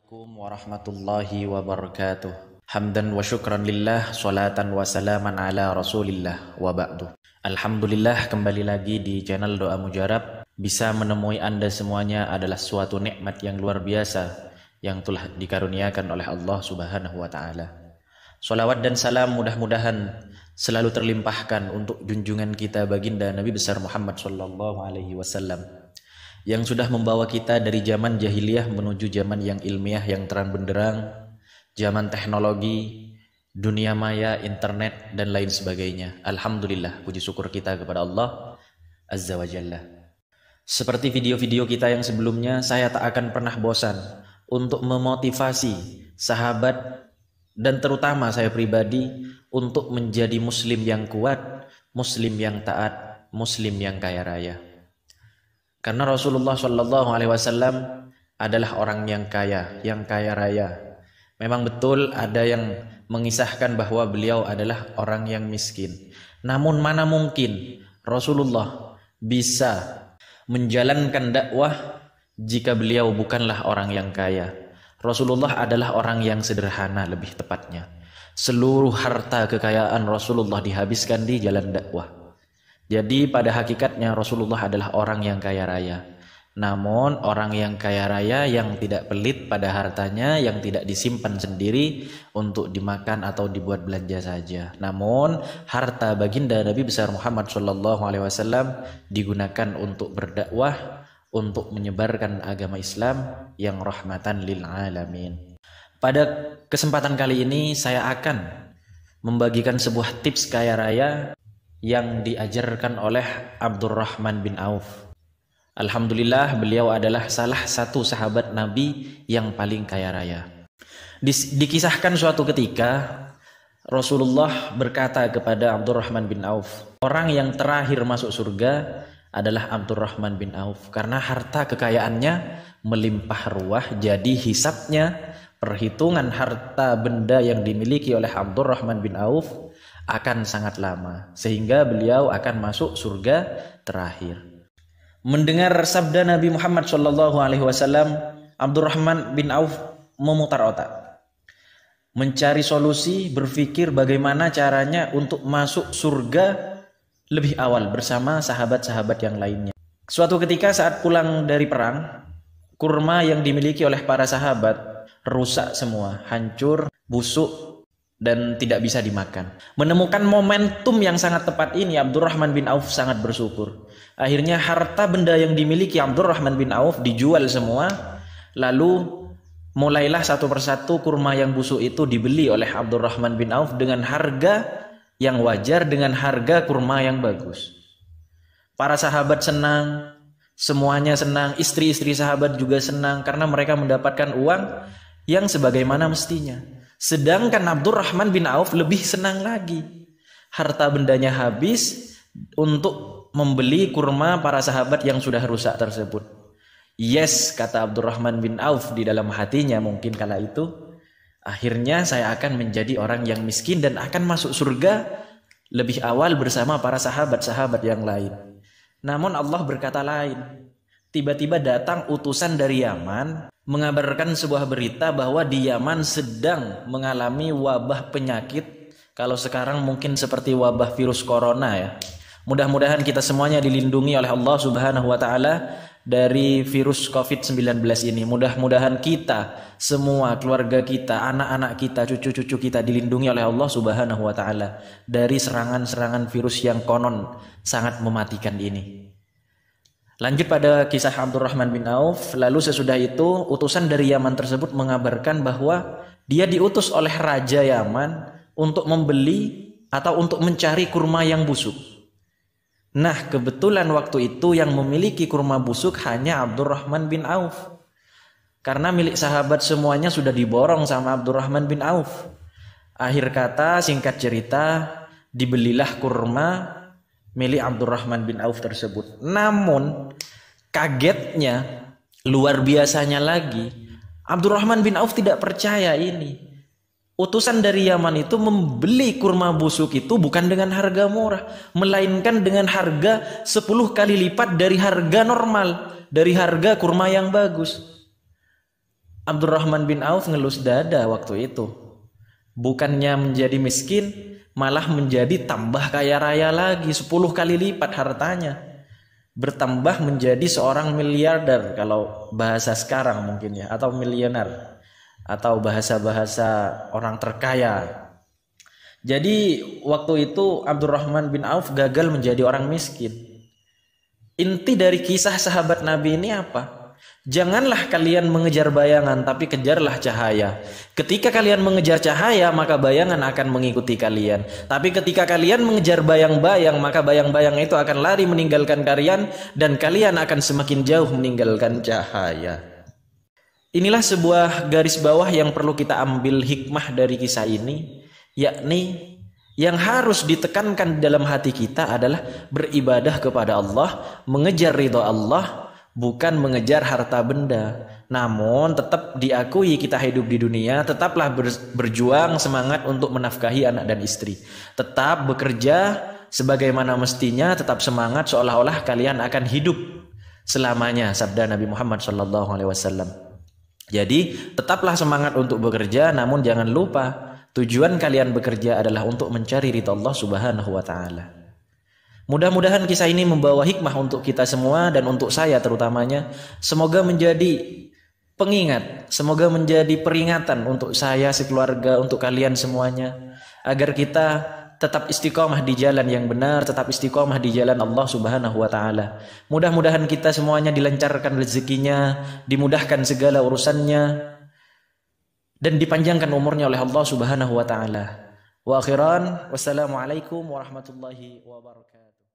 Assalamualaikum warahmatullahi wabarakatuh. Hamdan wa syukran lillah, salatan wa salaman ala rasulillah, wa ba'du. Alhamdulillah, kembali lagi di channel Doa Mujarab. Bisa menemui Anda semuanya adalah suatu nikmat yang luar biasa yang telah dikaruniakan oleh Allah subhanahu wa ta'ala. Salawat dan salam mudah-mudahan selalu terlimpahkan untuk junjungan kita baginda Nabi besar Muhammad sallallahu alaihi wasallam, yang sudah membawa kita dari zaman jahiliyah menuju zaman yang ilmiah yang terang benderang, zaman teknologi, dunia maya, internet, dan lain sebagainya. Alhamdulillah, puji syukur kita kepada Allah Azza wa Jalla. Seperti video-video kita yang sebelumnya, saya tak akan pernah bosan untuk memotivasi sahabat dan terutama saya pribadi untuk menjadi muslim yang kuat, muslim yang taat, muslim yang kaya raya. Karena Rasulullah Shallallahu Alaihi Wasallam adalah orang yang kaya raya. Memang betul ada yang mengisahkan bahwa beliau adalah orang yang miskin. Namun mana mungkin Rasulullah bisa menjalankan dakwah jika beliau bukanlah orang yang kaya. Rasulullah adalah orang yang sederhana, lebih tepatnya. Seluruh harta kekayaan Rasulullah dihabiskan di jalan dakwah. Jadi pada hakikatnya Rasulullah adalah orang yang kaya raya. Namun orang yang kaya raya yang tidak pelit pada hartanya, yang tidak disimpan sendiri untuk dimakan atau dibuat belanja saja. Namun harta baginda Nabi besar Muhammad SAW digunakan untuk berdakwah, untuk menyebarkan agama Islam yang rahmatan lil alamin. Pada kesempatan kali ini saya akan membagikan sebuah tips kaya raya yang diajarkan oleh Abdurrahman bin Auf. Alhamdulillah, beliau adalah salah satu sahabat Nabi yang paling kaya raya. Dikisahkan suatu ketika Rasulullah berkata kepada Abdurrahman bin Auf, orang yang terakhir masuk surga adalah Abdurrahman bin Auf, karena harta kekayaannya melimpah ruah. Jadi hisabnya, perhitungan harta benda yang dimiliki oleh Abdurrahman bin Auf akan sangat lama, sehingga beliau akan masuk surga terakhir. Mendengar sabda Nabi Muhammad SAW, Abdurrahman bin Auf memutar otak, mencari solusi, berpikir bagaimana caranya untuk masuk surga lebih awal bersama sahabat-sahabat yang lainnya. Suatu ketika saat pulang dari perang, kurma yang dimiliki oleh para sahabat rusak semua, hancur, busuk, dan tidak bisa dimakan. Menemukan momentum yang sangat tepat ini, Abdurrahman bin Auf sangat bersyukur. Akhirnya harta benda yang dimiliki Abdurrahman bin Auf dijual semua. Lalu mulailah satu persatu kurma yang busuk itu dibeli oleh Abdurrahman bin Auf dengan harga yang wajar, dengan harga kurma yang bagus. Para sahabat senang, semuanya senang, istri-istri sahabat juga senang karena mereka mendapatkan uang yang sebagaimana mestinya. Sedangkan Abdurrahman bin Auf lebih senang lagi. Harta bendanya habis untuk membeli kurma para sahabat yang sudah rusak tersebut. Yes, kata Abdurrahman bin Auf di dalam hatinya mungkin kala itu, akhirnya saya akan menjadi orang yang miskin dan akan masuk surga lebih awal bersama para sahabat-sahabat yang lain. Namun Allah berkata lain. Tiba-tiba datang utusan dari Yaman mengabarkan sebuah berita bahwa di Yaman sedang mengalami wabah penyakit. Kalau sekarang mungkin seperti wabah virus corona ya. Mudah-mudahan kita semuanya dilindungi oleh Allah Subhanahu wa taala dari virus COVID-19 ini. Mudah-mudahan kita semua, keluarga kita, anak-anak kita, cucu-cucu kita dilindungi oleh Allah Subhanahu wa taala dari serangan-serangan virus yang konon sangat mematikan ini. Lanjut pada kisah Abdurrahman bin Auf. Lalu sesudah itu utusan dari Yaman tersebut mengabarkan bahwa dia diutus oleh Raja Yaman untuk membeli atau untuk mencari kurma yang busuk. Nah kebetulan waktu itu yang memiliki kurma busuk hanya Abdurrahman bin Auf. Karena milik sahabat semuanya sudah diborong sama Abdurrahman bin Auf. Akhir kata, singkat cerita, dibelilah kurma milik Abdurrahman bin Auf tersebut. Namun kagetnya, luar biasanya lagi, Abdurrahman bin Auf tidak percaya ini. Utusan dari Yaman itu membeli kurma busuk itu bukan dengan harga murah, melainkan dengan harga 10 kali lipat dari harga normal, dari harga kurma yang bagus. Abdurrahman bin Auf ngelus dada waktu itu. Bukannya menjadi miskin, malah menjadi tambah kaya raya lagi, 10 kali lipat hartanya. Bertambah menjadi seorang miliarder kalau bahasa sekarang mungkin ya, atau miliuner, atau bahasa-bahasa orang terkaya. Jadi waktu itu Abdurrahman bin Auf gagal menjadi orang miskin. Inti dari kisah sahabat Nabi ini apa? Janganlah kalian mengejar bayangan, tapi kejarlah cahaya. Ketika kalian mengejar cahaya, maka bayangan akan mengikuti kalian. Tapi ketika kalian mengejar bayang-bayang, maka bayang-bayang itu akan lari meninggalkan kalian, dan kalian akan semakin jauh meninggalkan cahaya. Inilah sebuah garis bawah yang perlu kita ambil hikmah dari kisah ini, yakni yang harus ditekankan dalam hati kita adalah beribadah kepada Allah, mengejar ridha Allah, bukan mengejar harta benda. Namun tetap diakui kita hidup di dunia, tetaplah berjuang semangat untuk menafkahi anak dan istri. Tetap bekerja sebagaimana mestinya, tetap semangat seolah-olah kalian akan hidup selamanya, sabda Nabi Muhammad SAW. Jadi tetaplah semangat untuk bekerja, namun jangan lupa tujuan kalian bekerja adalah untuk mencari ridha Allah Subhanahu wa taala. Mudah-mudahan kisah ini membawa hikmah untuk kita semua dan untuk saya terutamanya. Semoga menjadi pengingat, semoga menjadi peringatan untuk saya sekeluarga, untuk kalian semuanya, agar kita tetap istiqomah di jalan yang benar, tetap istiqomah di jalan Allah Subhanahu wa taala. Mudah-mudahan kita semuanya dilancarkan rezekinya, dimudahkan segala urusannya, dan dipanjangkan umurnya oleh Allah Subhanahu wa taala. Wa akhiran, wassalamualaikum warahmatullahi wabarakatuh.